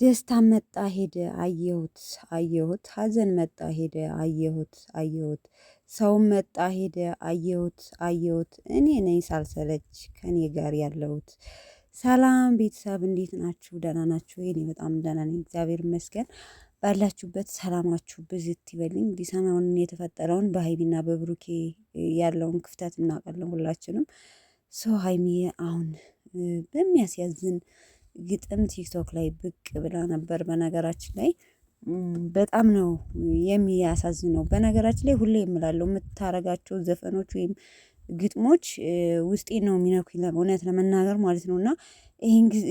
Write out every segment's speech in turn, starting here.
ደስታ መጣ ሄደ አየሁት አየሁት ሀዘን መጣ ሄደ አየሁት አየሁት ሰውም መጣ ሄደ አየሁት አየሁት እኔ ነኝ ሳልሰለች ከእኔ ጋር ያለሁት። ሰላም ቤተሰብ እንዴት ናችሁ? ደህና ናችሁ? እኔ በጣም ደህና ነኝ እግዚአብሔር ይመስገን። ባላችሁበት ሰላማችሁ ብዝት ይበልኝ። እንግዲህ ሰሞኑን የተፈጠረውን በሀይሚና በብሩኬ ያለውን ክፍተት እናውቃለን ሁላችንም። ሰው ሀይሚ አሁን በሚያስያዝን ግጥም ቲክቶክ ላይ ብቅ ብላ ነበር። በነገራችን ላይ በጣም ነው የሚያሳዝነው። በነገራችን ላይ ሁሌ የምላለው የምታረጋቸው ዘፈኖች ወይም ግጥሞች ውስጤን ነው የሚነኩኝ እውነት ለመናገር ማለት ነው። እና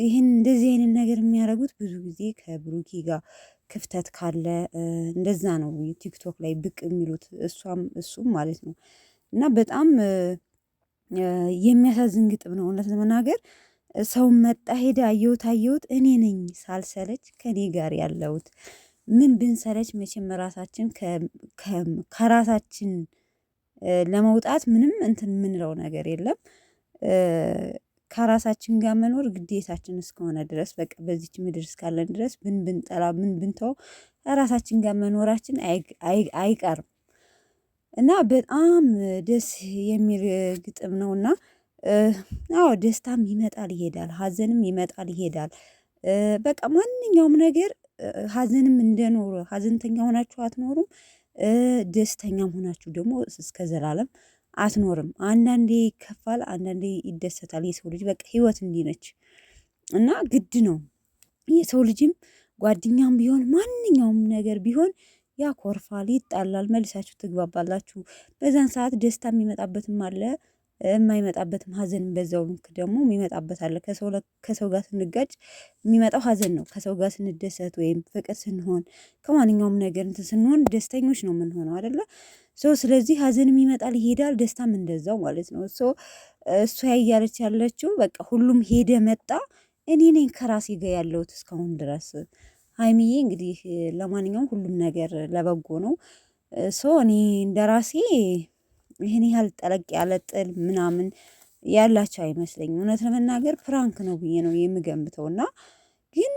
ይህን እንደዚህ አይነት ነገር የሚያደርጉት ብዙ ጊዜ ከብሩኬ ጋር ክፍተት ካለ እንደዛ ነው ቲክቶክ ላይ ብቅ የሚሉት እሱም ማለት ነው። እና በጣም የሚያሳዝን ግጥም ነው እውነት ለመናገር። ሰው መጣ ሄደ አየሁት አየሁት እኔ ነኝ ሳልሰለች ከእኔ ጋር ያለሁት። ምን ብንሰለች መቼም ራሳችን ከራሳችን ለመውጣት ምንም እንትን የምንለው ነገር የለም። ከራሳችን ጋር መኖር ግዴታችን እስከሆነ ድረስ በቃ በዚች ምድር እስካለን ድረስ ብንጠላ ምን ብንተው ከራሳችን ጋር መኖራችን አይቀርም። እና በጣም ደስ የሚል ግጥም ነውና አዎ ደስታም ይመጣል ይሄዳል፣ ሀዘንም ይመጣል ይሄዳል። በቃ ማንኛውም ነገር ሀዘንም እንደኖረ ሀዘንተኛ ሆናችሁ አትኖሩም። ደስተኛም ሆናችሁ ደግሞ እስከ ዘላለም አትኖርም። አንዳንዴ ይከፋል፣ አንዳንዴ ይደሰታል። የሰው ልጅ በቃ ህይወት እንዲህ ነች እና ግድ ነው። የሰው ልጅም ጓደኛም ቢሆን ማንኛውም ነገር ቢሆን ያኮርፋል፣ ይጣላል፣ መልሳችሁ ትግባባላችሁ። በዛን ሰዓት ደስታ የሚመጣበትም አለ የማይመጣበትም ሀዘን በዛው ልክ ደግሞ የሚመጣበት አለ። ከሰው ጋር ስንጋጭ የሚመጣው ሀዘን ነው። ከሰው ጋር ስንደሰት ወይም ፍቅር ስንሆን ከማንኛውም ነገር እንትን ስንሆን ደስተኞች ነው የምንሆነው አይደለ? ስለዚህ ሀዘንም ይመጣል ይሄዳል፣ ደስታም እንደዛው ማለት ነው። እሱ ያያለች ያለችው በቃ ሁሉም ሄደ መጣ፣ እኔ ነኝ ከራሴ ጋር ያለሁት እስካሁን ድረስ። ሀይሚዬ እንግዲህ ለማንኛውም ሁሉም ነገር ለበጎ ነው። እኔ እንደራሴ ይህን ያህል ጠለቅ ያለ ጥል ምናምን ያላቸው አይመስለኝም። እውነት ለመናገር ፕራንክ ነው ብዬ ነው የምገምተው። እና ግን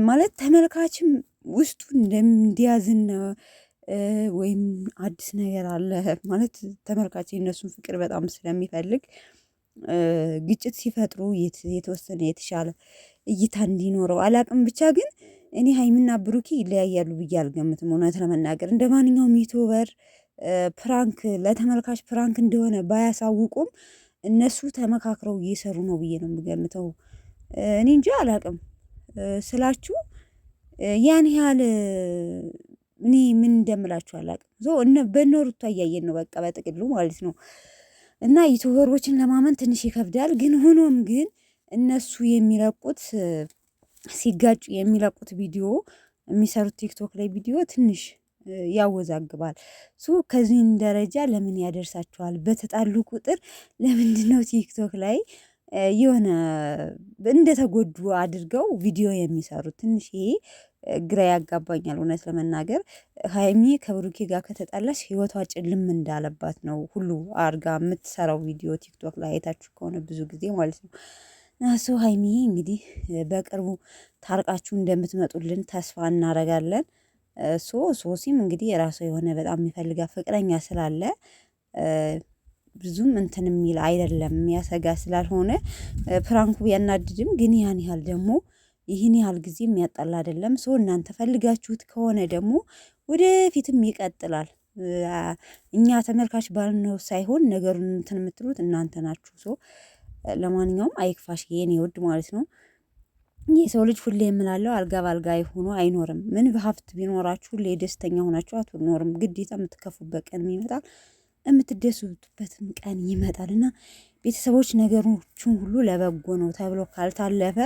ማለት ተመልካችም ውስጡ እንዲያዝን ወይም አዲስ ነገር አለ ማለት ተመልካች የእነሱን ፍቅር በጣም ስለሚፈልግ ግጭት ሲፈጥሩ የተወሰነ የተሻለ እይታ እንዲኖረው አላቅም። ብቻ ግን እኔ ሀይሚና ብሩኬ ይለያያሉ ብዬ አልገምትም። እውነት ለመናገር እንደ ማንኛውም ዩቱበር ፕራንክ ለተመልካች ፕራንክ እንደሆነ ባያሳውቁም እነሱ ተመካክረው እየሰሩ ነው ብዬ ነው የምገምተው። እኔ እንጂ አላቅም ስላችሁ ያን ያህል እኔ ምን እንደምላችሁ አላቅም። በነ ሩታ እያየን ነው በቃ በጥቅሉ ማለት ነው። እና ዩቱበሮችን ለማመን ትንሽ ይከብዳል። ግን ሆኖም ግን እነሱ የሚለቁት ሲጋጩ የሚለቁት ቪዲዮ የሚሰሩት ቲክቶክ ላይ ቪዲዮ ትንሽ ያወዛግባል። ከዚህን ደረጃ ለምን ያደርሳቸዋል? በተጣሉ ቁጥር ለምንድነው ቲክቶክ ላይ የሆነ እንደተጎዱ አድርገው ቪዲዮ የሚሰሩት? ትንሽ ይሄ ግራ ያጋባኛል እውነት ለመናገር። ሀይሚ ከብሩኬ ጋር ከተጣላች ህይወቷ ጭልም እንዳለባት ነው ሁሉ አርጋ የምትሰራው ቪዲዮ ቲክቶክ ላይ አይታችሁ ከሆነ ብዙ ጊዜ ማለት ነው። ናሱ ሀይሚ እንግዲህ በቅርቡ ታርቃችሁ እንደምትመጡልን ተስፋ እናደርጋለን። ሶሲም እንግዲህ የራሷ የሆነ በጣም የሚፈልጋ ፍቅረኛ ስላለ ብዙም እንትን የሚል አይደለም የሚያሰጋ ስላልሆነ ፕራንኩ ቢያናድድም ግን ያን ያህል ደግሞ ይህን ያህል ጊዜ የሚያጣላ አይደለም። እናንተ ፈልጋችሁት ከሆነ ደግሞ ወደፊትም ይቀጥላል። እኛ ተመልካች ባልነው ሳይሆን ነገሩን እንትን የምትሉት እናንተ ናችሁ። ለማንኛውም አይክፋሽ የኔ ውድ ማለት ነው። የሰው ልጅ ሁሌ የምላለው አልጋ ባልጋ ሆኖ አይኖርም። ምን በሀብት ቢኖራችሁ ሁሌ ደስተኛ ሆናችሁ አትኖርም። ግዴታ የምትከፉበት ቀን ይመጣል፣ የምትደሱበትም ቀን ይመጣል። እና ቤተሰቦች ነገሮችን ሁሉ ለበጎ ነው ተብሎ ካልታለፈ